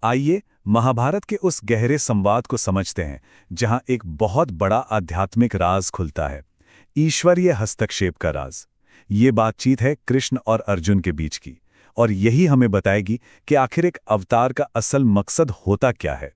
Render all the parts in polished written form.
आइए महाभारत के उस गहरे संवाद को समझते हैं जहां एक बहुत बड़ा आध्यात्मिक राज खुलता है, ईश्वरीय हस्तक्षेप का राज। ये बातचीत है कृष्ण और अर्जुन के बीच की, और यही हमें बताएगी कि आखिर एक अवतार का असल मकसद होता क्या है।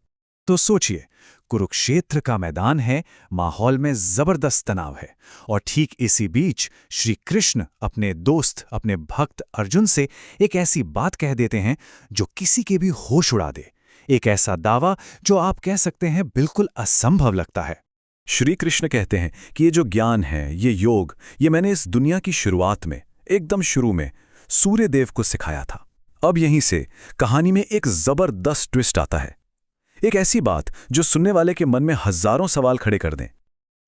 तो सोचिए, कुरुक्षेत्र का मैदान है, माहौल में जबरदस्त तनाव है, और ठीक इसी बीच श्री कृष्ण अपने दोस्त, अपने भक्त अर्जुन से एक ऐसी बात कह देते हैं जो किसी के भी होश उड़ा दे। एक ऐसा दावा जो आप कह सकते हैं बिल्कुल असंभव लगता है। श्री कृष्ण कहते हैं कि ये जो ज्ञान है, ये योग, ये मैंने इस दुनिया की शुरुआत में, एकदम शुरू में सूर्यदेव को सिखाया था। अब यहीं से कहानी में एक जबरदस्त ट्विस्ट आता है, एक ऐसी बात जो सुनने वाले के मन में हजारों सवाल खड़े कर दें।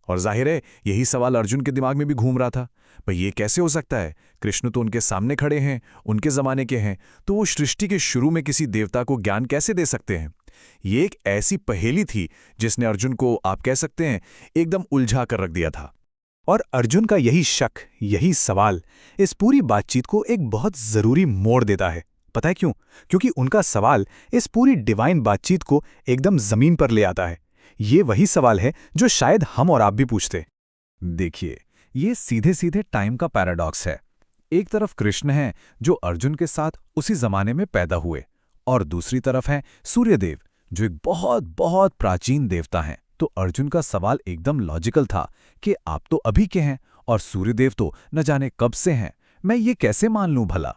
और जाहिर है यही सवाल अर्जुन के दिमाग में भी घूम रहा था, भाई ये कैसे हो सकता है? कृष्ण तो उनके सामने खड़े हैं, उनके जमाने के हैं, तो वो सृष्टि के शुरू में किसी देवता को ज्ञान कैसे दे सकते हैं? ये एक ऐसी पहेली थी जिसने अर्जुन को, आप कह सकते हैं, एकदम उलझा कर रख दिया था। और अर्जुन का यही शक, यही सवाल इस पूरी बातचीत को एक बहुत जरूरी मोड़ देता है। पता है क्यों? क्योंकि उनका सवाल इस पूरी डिवाइन बातचीत को एकदम जमीन पर ले आता है। ये वही सवाल है जो शायद हम और आप भी पूछते। देखिए, ये सीधे सीधे टाइम का पैराडॉक्स है। एक तरफ कृष्ण हैं जो अर्जुन के साथ उसी जमाने में पैदा हुए, और दूसरी तरफ हैं सूर्यदेव जो एक बहुत बहुत प्राचीन देवता हैं। तो अर्जुन का सवाल एकदम लॉजिकल था कि आप तो अभी के हैं और सूर्यदेव तो न जाने कब से हैं, मैं ये कैसे मान लूं भला?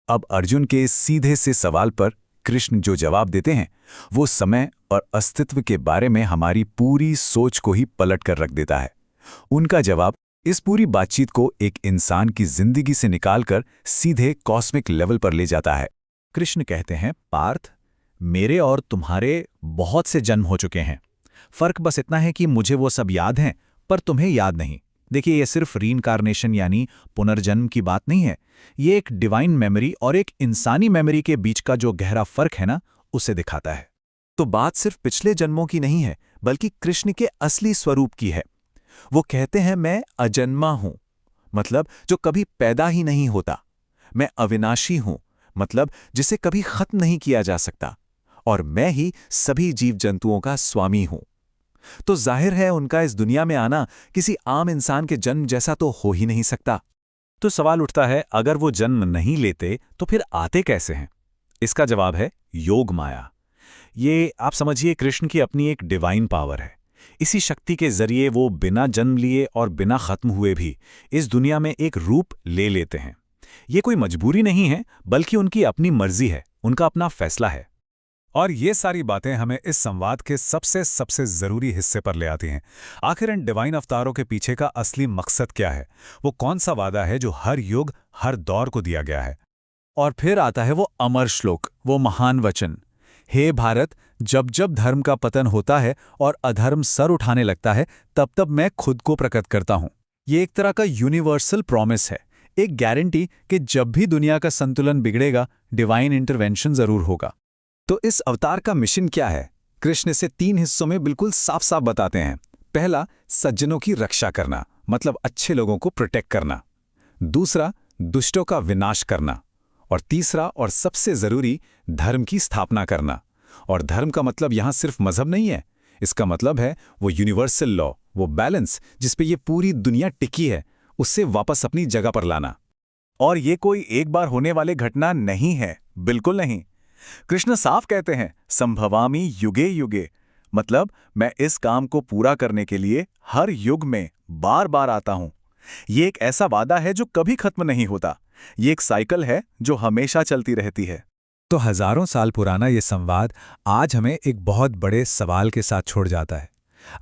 अब अर्जुन के इस सीधे से सवाल पर कृष्ण जो जवाब देते हैं वो समय और अस्तित्व के बारे में हमारी पूरी सोच को ही पलट कर रख देता है। उनका जवाब इस पूरी बातचीत को एक इंसान की जिंदगी से निकालकर सीधे कॉस्मिक लेवल पर ले जाता है। कृष्ण कहते हैं, पार्थ, मेरे और तुम्हारे बहुत से जन्म हो चुके हैं, फर्क बस इतना है कि मुझे वो सब याद हैं पर तुम्हें याद नहीं। देखिए, ये सिर्फ रीइंकार्नेशन यानी पुनर्जन्म की बात नहीं है, ये एक डिवाइन मेमोरी और एक इंसानी मेमोरी के बीच का जो गहरा फर्क है ना, उसे दिखाता है। तो बात सिर्फ पिछले जन्मों की नहीं है, बल्कि कृष्ण के असली स्वरूप की है। वो कहते हैं, मैं अजन्मा हूं, मतलब जो कभी पैदा ही नहीं होता। मैं अविनाशी हूं, मतलब जिसे कभी खत्म नहीं किया जा सकता। और मैं ही सभी जीव जंतुओं का स्वामी हूं। तो जाहिर है उनका इस दुनिया में आना किसी आम इंसान के जन्म जैसा तो हो ही नहीं सकता। तो सवाल उठता है, अगर वो जन्म नहीं लेते तो फिर आते कैसे हैं? इसका जवाब है योग माया। ये आप समझिए कृष्ण की अपनी एक डिवाइन पावर है। इसी शक्ति के जरिए वो बिना जन्म लिए और बिना खत्म हुए भी इस दुनिया में एक रूप ले लेते हैं। ये कोई मजबूरी नहीं है, बल्कि उनकी अपनी मर्जी है, उनका अपना फैसला है। और ये सारी बातें हमें इस संवाद के सबसे जरूरी हिस्से पर ले आती हैं। आखिर इन डिवाइन अवतारों के पीछे का असली मकसद क्या है? वो कौन सा वादा है जो हर युग, हर दौर को दिया गया है? और फिर आता है वो अमर श्लोक, वो महान वचन, हे भारत, जब जब धर्म का पतन होता है और अधर्म सर उठाने लगता है, तब तब मैं खुद को प्रकट करता हूं। ये एक तरह का यूनिवर्सल प्रॉमिस है, एक गारंटी कि जब भी दुनिया का संतुलन बिगड़ेगा, डिवाइन इंटरवेंशन जरूर होगा। तो इस अवतार का मिशन क्या है? कृष्ण इसे 3 हिस्सों में बिल्कुल साफ साफ बताते हैं। पहला, सज्जनों की रक्षा करना, मतलब अच्छे लोगों को प्रोटेक्ट करना। दूसरा, दुष्टों का विनाश करना। और तीसरा और सबसे जरूरी, धर्म की स्थापना करना। और धर्म का मतलब यहां सिर्फ मजहब नहीं है, इसका मतलब है वो यूनिवर्सल लॉ, वो बैलेंस जिस पे ये पूरी दुनिया टिकी है, उससे वापस अपनी जगह पर लाना। और ये कोई एक बार होने वाली घटना नहीं है, बिल्कुल नहीं। कृष्ण साफ कहते हैं, संभवामि युगे युगे, मतलब मैं इस काम को पूरा करने के लिए हर युग में बार बार आता हूं। ये एक ऐसा वादा है जो कभी खत्म नहीं होता। ये एक साइकिल है जो हमेशा चलती रहती है। तो हजारों साल पुराना ये संवाद आज हमें एक बहुत बड़े सवाल के साथ छोड़ जाता है।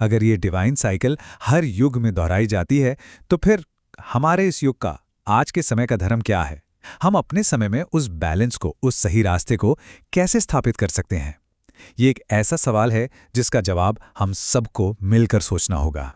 अगर ये डिवाइन साइकिल हर युग में दोहराई जाती है, तो फिर हमारे इस युग का, आज के समय का धर्म क्या है? हम अपने समय में उस बैलेंस को, उस सही रास्ते को कैसे स्थापित कर सकते हैं? ये एक ऐसा सवाल है जिसका जवाब हम सबको मिलकर सोचना होगा।